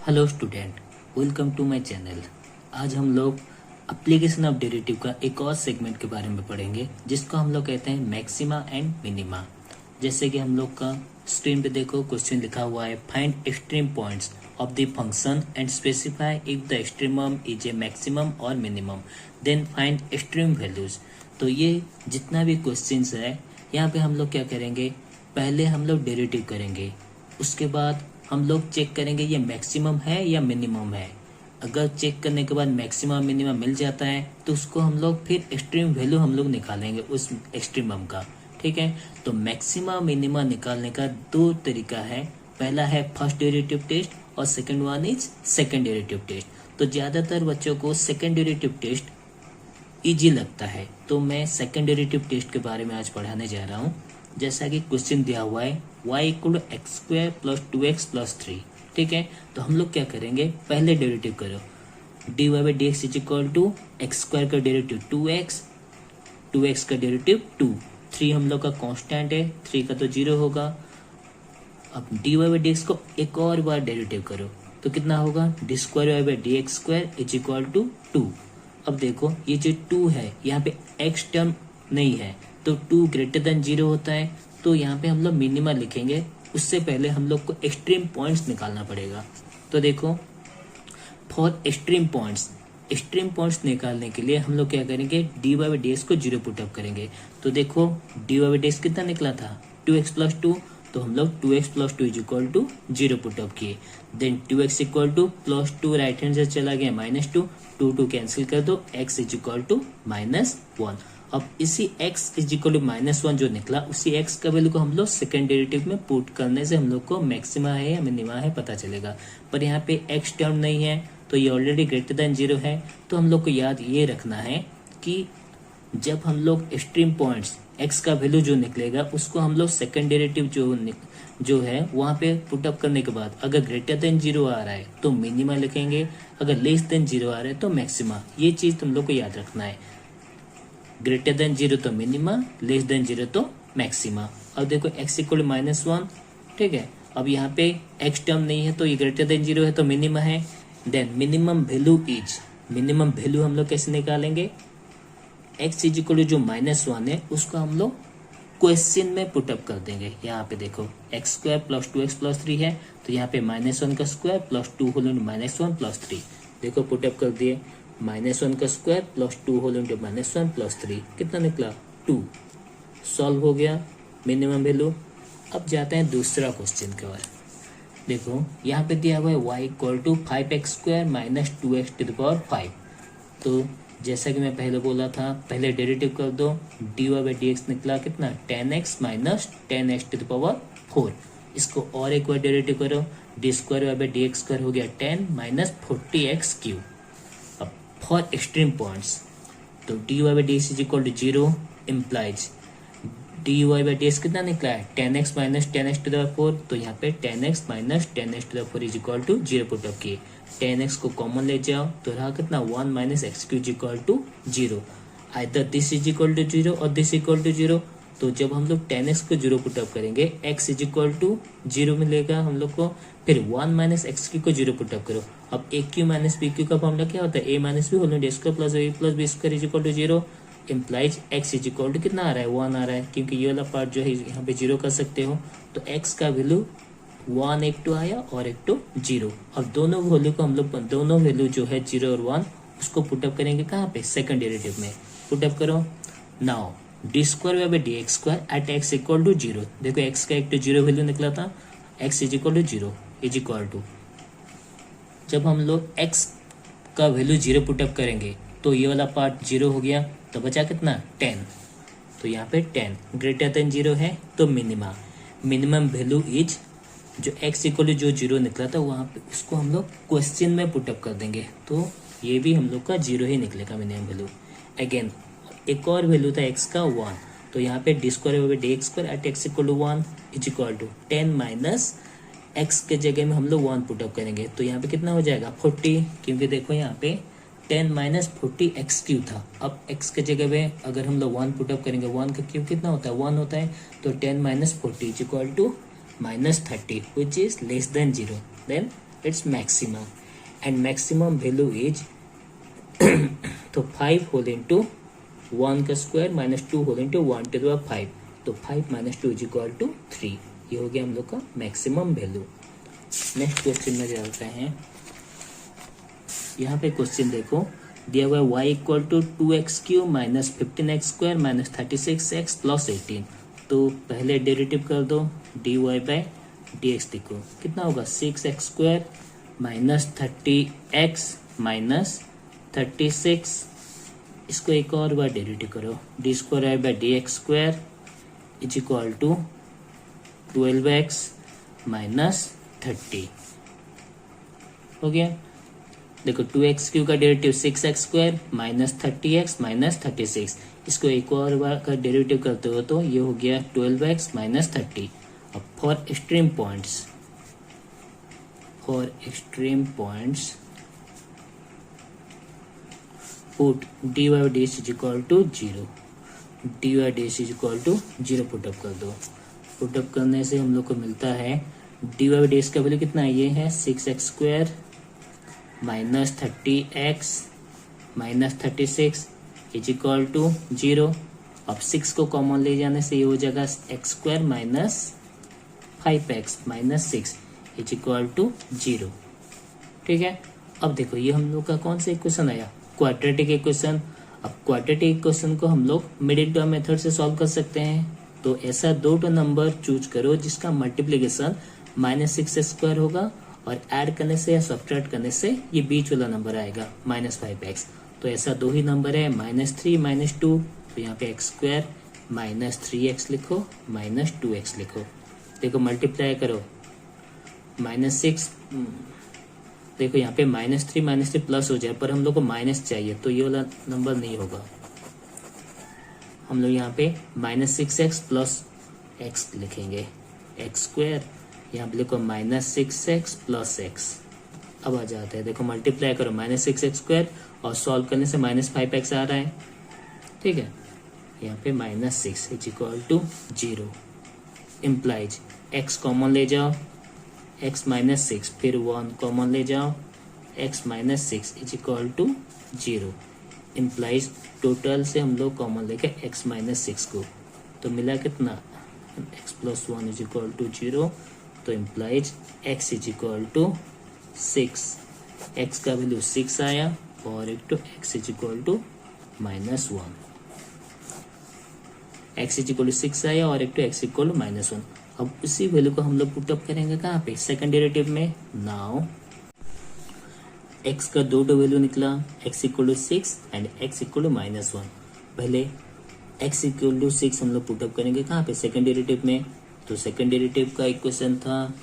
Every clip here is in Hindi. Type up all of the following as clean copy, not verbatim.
Hello student, welcome to my channel. आज हम लोग एप्लीकेशन ऑफ डेरिवेटिव का एक और सेगमेंट के बारे में पढ़ेंगे जिसको हम लोग कहते हैं मैक्सिमा एंड मिनिमा। जैसे कि हम लोग का स्क्रीन पे देखो क्वेश्चन लिखा हुआ है, find extreme points of the function and specify if the extremum is a maximum और minimum, then find extreme values. तो ये जितना भी क्वेश्चन है यहाँ पे हम लोग क्या करेंगे, पहले हम लोग डेरिवेटिव करेंगे, उसके बाद हम लोग चेक करेंगे ये मैक्सिमम है या मिनिमम है। अगर चेक करने के बाद मैक्सिमम मिनिमम मिल जाता है तो उसको हम लोग फिर एक्सट्रीम वैल्यू हम लोग निकालेंगे उस एक्सट्रीमम का। ठीक है, तो मैक्सिमम मिनिमम निकालने का दो तरीका है। पहला है फर्स्ट डेरिवेटिव टेस्ट और second one is second derivative test. तो ज़्यादातर बच्चों को सेकंड डेरिवेटिव टेस्ट इजी लगता है, तो मैं सेकंड डेरिवेटिव टेस्ट के बारे में आज पढ़ाने जा रहा हूँ। जैसा कि क्वेश्चन दिया हुआ है y equal to x square plus 2x plus 3। ठीक है, तो हम लोग क्या करेंगे, पहले डेरिवेटिव करो, dy by d x is equal to x square का डेरिवेटिव 2x, 2x का डेरिवेटिव 2, 3 हम लोग का कांस्टेंट है, 3 का तो 0 होगा। अब dy बाई डी एक्स को एक और बार डेरिवेटिव करो तो कितना होगा, d square y by d x square is equal to 2। अब देखो ये जो 2 है यहाँ पे x टर्म नहीं है तो 2 ग्रेटर देन 0 होता है, तो यहाँ पे हम लोग मिनिमा लिखेंगे। उससे पहले हम लोग को एक्सट्रीम पॉइंट्स निकालना पड़ेगा। तो देखो फॉर एक्सट्रीम पॉइंट्स निकालने के लिए हम लोग क्या करेंगे, d y by d x को 0 पुटअप करेंगे। तो देखो d y by d x कितना निकला था, 2x प्लस 2, तो हम लोग 2x plus 2 is equal to 0 put up किए। Then 2x equal to plus 2 right hand से चला गया -2, 2 कैंसिल कर दो, x इज इक्वल टू -1। अब इसी x इज इक्वल टू -1 जो निकला, उसी x का वैल्यू को हम लोग सेकेंड डेरिवेटिव में पुट करने से हम लोग को मैक्सिमा है या मिनिमा है पता चलेगा। पर यहाँ पे x टर्म नहीं है तो ये ऑलरेडी ग्रेटर देन 0 है। तो हम लोग को याद ये रखना है कि जब हम लोग एक्सट्रीम पॉइंट्स x का वैल्यू जो निकलेगा उसको हम लोग सेकेंड डेरिवेटिव जो है वहाँ पे पुटअप करने के बाद अगर ग्रेटर देन 0 आ रहा है तो मिनिमा लिखेंगे, अगर लेस देन 0 आ रहा है तो मैक्सिमा। ये चीज तुम लोग को याद रखना है, ग्रेटर देन 0 तो मिनिमा, लेस देन 0 तो मैक्सिमा। अब देखो x इक्वल -1, ठीक है। अब यहाँ पे x टर्म नहीं है तो ये ग्रेटर देन 0 है तो मिनिमा है। देन मिनिमम वैल्यू हम लोग कैसे निकालेंगे, x इज इक्वल टू जो -1 है उसको हम लोग क्वेश्चन में पुटअप कर देंगे। यहाँ पे देखो x square plus 2x plus 3 है तो यहाँ पे -1 का square plus 2 whole into -1 plus 3, देखो पुटअप कर दिए, -1 का square plus 2 whole into -1 plus 3, कितना निकला 2। सॉल्व हो गया मिनिमम वैल्यू। अब जाते हैं दूसरा क्वेश्चन के बाद। देखो यहाँ पे दिया हुआ है y equal to 5x square minus 2x to the power 5। तो जैसा कि मैं पहले बोला था, पहले डेरिवेटिव कर दो, d y by d x निकला कितना 10x minus 10x to the power 4। इसको और एक बार डेरिवेटिव करो, d square y by d x square हो गया 10 माइनस 40x क्यूब। अब फॉर एक्सट्रीम पॉइंट्स तो d y by d x is equal to 0 implies d y by d x कितना निकला है 10x minus 10x to the power 4, तो यहाँ पे 10x minus 10x to the power is equal to 0 put up किए। 10x को कॉमन ले जाओ तो रहा कितना 1 minus x cube is equal to 0। Either this is equal to 0 और दिस इक्वल टू 0। तो जब हम लोग 10x को 0 पुटअप करेंगे x इज इक्वल टू 0 मिलेगा हम लोग को। फिर 1 माइनस एक्स क्यू को 0 पुटअप करो। अब a cube minus b cube का फॉर्मूला क्या होता है, a minus b whole into square plus a plus b square is equal to 0। Implies x is equal to कितना आ रहा है 1 आ रहा है, क्योंकि ये वाला पार्ट जो है यहाँ पे 0 कर सकते हो। तो x का वैल्यू 1 एक टू आया और एक टू 0। अब दोनों वैल्यू को हम लोग दोनों वैल्यू जो है 0 और 1 उसको पुटअप करेंगे कहाँ पे, सेकंड डेरिवेटिव में पुटअप करो। Now d square by d x square at x equal to 0। देखो x का एक टू 0 वैल्यू निकला था, x is equal to 0 is equal to, जब हम लोग x का वैल्यू 0 पुटअप करेंगे तो ये वाला पार्ट 0 हो गया, तो बचा कितना 10। तो यहाँ पे 10 ग्रेटर देन 0 है तो मिनिमम वैल्यू इज जो x इक्वल जो 0 निकला था वहाँ पे उसको हम लोग क्वेश्चन में पुटअप कर देंगे, तो ये भी हम लोग का 0 ही निकलेगा मिनिमम वैल्यू। अगेन एक और वैल्यू था x का 1, तो यहाँ पे d square by d x square at x equal to 1 is equal to 10 minus x के जगह में हम लोग 1 पुटअप करेंगे तो यहाँ पे कितना हो जाएगा 40, क्योंकि देखो यहाँ पे 10 माइनस 40 एक्स क्यूब था। अब x के जगह पे अगर हम लोग 1 पुटअप करेंगे, 1 का क्यूब कितना होता है 1 होता है, तो 10 minus 40 is equal to -30 which is less than 0। Then it's maximum and maximum value is तो 5 होल इंटू 1 का square minus 2 whole into 1 to the power 5, तो 5 माइनस 2 इज इक्वल टू 3। ये हो गया हम लोग का मैक्सिमम वैल्यू। नेक्स्ट क्वेश्चन में चलते हैं। यहाँ पे क्वेश्चन देखो, दिया हुआ y equal to 2x³ minus 15x square minus 36x plus 18। तो पहले डेरिवेटिव कर दो, dy बाई dx लिखो, कितना होगा 6x square minus 30x minus 36, इसको एक और बार डेरिवेटिव करो, d square by dx square is equal to 12x minus 30 हो गया। देखो 2x³ का derivative 6x square minus 30x minus 36, इसको एक और बार का डेरिवेटिव करते हो तो ये हो गया 12x माइनस 30। अब for extreme points put dy by dx is equal to 0, dy by dx is equal to 0 put up कर दो। पुटअप करने से हम लोग को मिलता है dy by dx का वैल्यू कितना है, ये है 6x square minus 30x minus 36 is equal to 0। अब 6 को कॉमन ले जाने से ये हो जाएगा x square minus 5x minus 6 is equal to 0। ठीक है, अब देखो ये हम लोग का कौन सा इक्वेशन आया, क्वाड्रेटिक इक्वेशन। अब क्वाड्रेटिक इक्वेशन को हम लोग मिडिल टर्म मेथड से सॉल्व कर सकते हैं। तो ऐसा दो नंबर चूज करो जिसका मल्टीप्लीकेशन माइनस 6x स्क्वायर होगा और ऐड करने से या सब्ट्रैक्ट करने से ये बीच वाला नंबर आएगा माइनस 5x। तो ऐसा दो ही नंबर है, -3 -2, तो यहाँ पे x स्क्वायर माइनस 3x लिखो माइनस 2x लिखो। देखो मल्टीप्लाई करो, -6, देखो यहाँ पे -3 प्लस हो जाए, पर हम लोग को माइनस चाहिए तो ये वाला नंबर नहीं होगा। हम लोग यहाँ पे -6x प्लस x लिखेंगे, x स्क्वायर यहाँ पे लिखो -6x प्लस x। अब आ जाता है, देखो मल्टीप्लाई करो -6x स्क्वायर और सॉल्व करने से -5x आ रहा है। ठीक है, यहाँ पे -6 is equal to 0 implies x common ले जाओ, x -6 फिर 1 कॉमन ले जाओ, x -6 is equal to 0 implies total से हम लोग कॉमन लेके x -6 को, तो मिला कितना x plus 1 is equal to 0, तो implies x is equal to 6, x का वैल्यू 6 आया और एक तो x is equal to -1, x is equal to 6 आया और एक तो x इक्वल टू -1। अब उसी वैल्यू को हम लोग पुटअप करेंगे कहाँ पे, सेकंड डेरिवेटिव में। नाउ x का दो वैल्यू निकला, x equal to 6 and x equal to -1। पहले x इक्वल टू 6 हम लोग पुटअप करेंगे कहाँ पे, सेकंड डेरिवेटिव में। तो सेकंड डेरिवेटिव का इक्वेशन था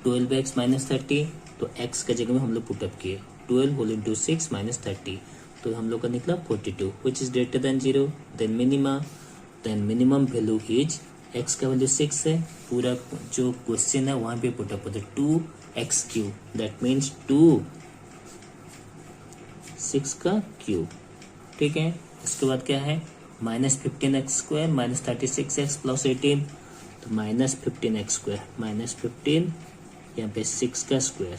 12x माइनस 30, तो x का जगह में हम लोग पुटअप किए 12 होल इंटू 6 माइनस 30, तो हम लोग का निकला 42 which is greater than 0। Then minimum value is, x का वैल्यू 6 है, पूरा जो क्वेश्चन है वहां पे पुटअप होता है 2x³, दैट मीन्स 6 का क्यूब। ठीक है, इसके बाद क्या है -15x square minus 36x plus 18, तो -15x स्क्वायर -15 यहाँ पे 6 का square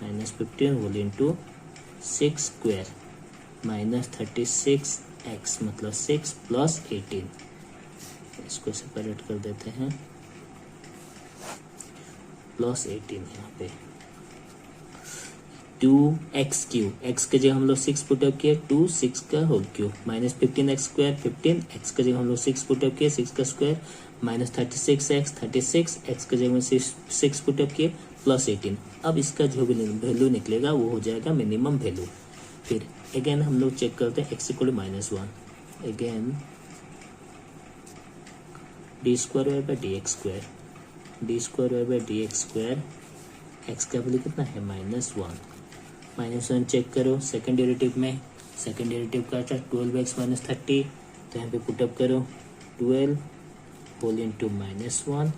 -15 whole into 6 square minus 36x मतलब 6 प्लस 18, इसको सेपरेट कर देते हैं, प्लस 18 यहाँ पे 2x³ x के जगह हम लोग 6 पुटअप किए 2 6 का whole cube -15x square 15 x के जगह हम लोग 6 पुटअप किए 6 का स्क्वायर -36x 36 x के जगह में 6 पुटअप किए प्लस 18। अब इसका जो भी वैल्यू निकलेगा वो हो जाएगा मिनिमम वैल्यू। फिर अगेन हम लोग चेक करते हैं x equal to -1, again d square by dx square, d square by dx square, x का वैल्यू कितना है -1 चेक करो सेकंड डेरिवेटिव में, सेकंड डेरिवेटिव का था 12x माइनस 30, तो यहाँ पे पुटअप करो 12 होल इंटू -1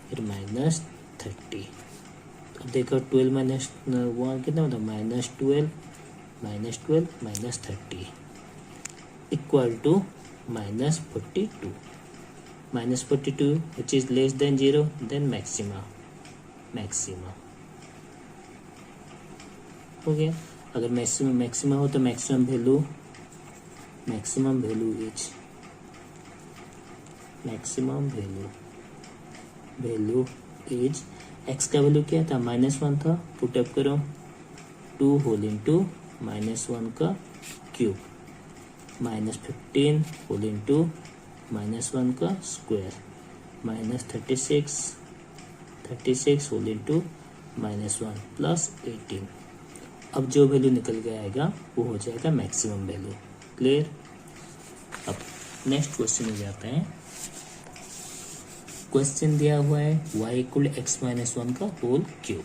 फिर -30। अब देखो 12 माइनस 1 कितना होता है -12 minus 30 equal to -42, -42 which is less than 0, then maxima हो गया। अगर मैक्सिमम हो तो मैक्सिमम वैल्यू इज एक्स का वैल्यू क्या था, -1 था, पुटअप करो 2 होल इंटू -1 का क्यूब -15 होल इंटू -1 का स्क्वायर -36 होल इंटू -1 प्लस 18। अब जो वैल्यू निकल के आएगा वो हो जाएगा मैक्सिमम वैल्यू। क्लियर। अब नेक्स्ट क्वेश्चन में जाते हैं। क्वेश्चन दिया हुआ है y इक्वल x माइनस 1 का होल क्यूब।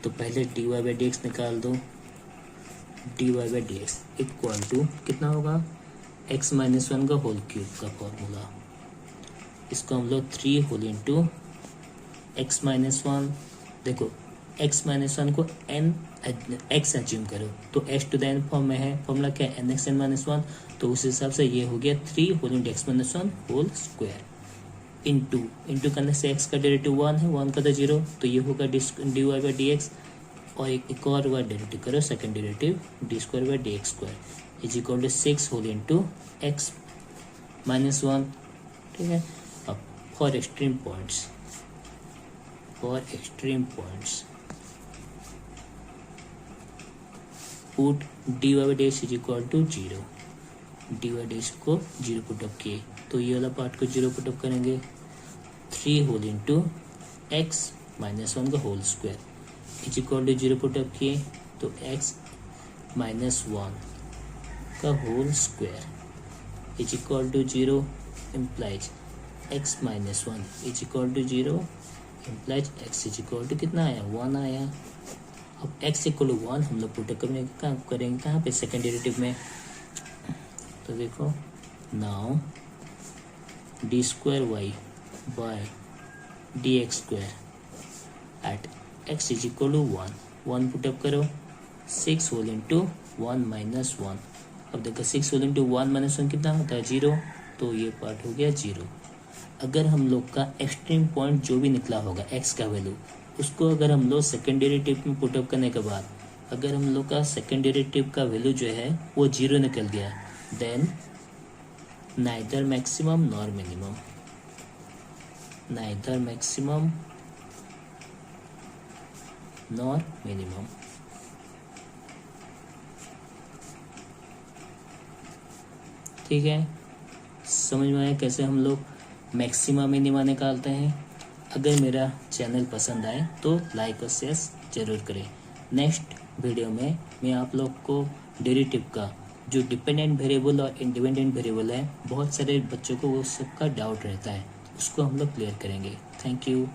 तो पहले dy बाई डी एक्स निकाल दो। dy by d x equal to कितना होगा, x माइनस 1 का होल क्यूब का फॉर्मूला। इसको हम लोग 3 होल इंटू एक्स माइनस 1, देखो x माइनस 1 को x अज्यूम करो तो h to the n form में है। फॉर्मूला क्या है, nx n माइनस 1। तो उस हिसाब से ये हो गया 3 whole into x minus 1 whole square into करने से x का डेरिवेटिव 1 है, 1 का तो 0, तो ये होगा dy बाई डी एक्स। और एक और बार डेरिवेटिव करो, second derivative d square by d x square is equal to 6 whole into x minus 1। ठीक है। अब for extreme points put dy by d x is equal to 0। dy by d x को 0 पुटअप किए तो ये वाला पार्ट को 0 पुटअप करेंगे। 3 होल इंटू एक्स माइनस 1 का whole square is equal to 0 put up किए तो एक्स माइनस 1 का whole square is equal to 0 implies x minus 1 is equal to 0 implies x is equal to कितना आया, 1 आया। अब x इक्वल टू 1 हम लोग पुट करेंगे कहाँ पे, सेकेंड डेरिवेटिव में। तो देखो now d square y by d x square at x is equal to 1 put up करो 6 होल इंटू 1 माइनस 1। अब देखो 6 होल इंटू 1 माइनस 1 कितना होता है, 0, तो ये पार्ट हो गया 0। अगर हम लोग का एक्सट्रीम पॉइंट जो भी निकला होगा x का वैल्यू, उसको अगर हम लोग सेकेंड डेरिवेटिव में पुटअप करने के बाद अगर हम लोग का सेकेंड डेरिवेटिव का वैल्यू जो है वो 0 निकल गया, then neither maximum nor minimum, ठीक है। समझ में आया कैसे हम लोग मैक्सिमा मिनिमा निकालते हैं। अगर मेरा चैनल पसंद आए तो लाइक और शेयर जरूर करें। नेक्स्ट वीडियो में मैं आप लोग को डेरिवेटिव का जो डिपेंडेंट वेरिएबल और इंडिपेंडेंट वेरिएबल है, बहुत सारे बच्चों को वो सबका डाउट रहता है, उसको हम लोग क्लियर करेंगे। Thank you.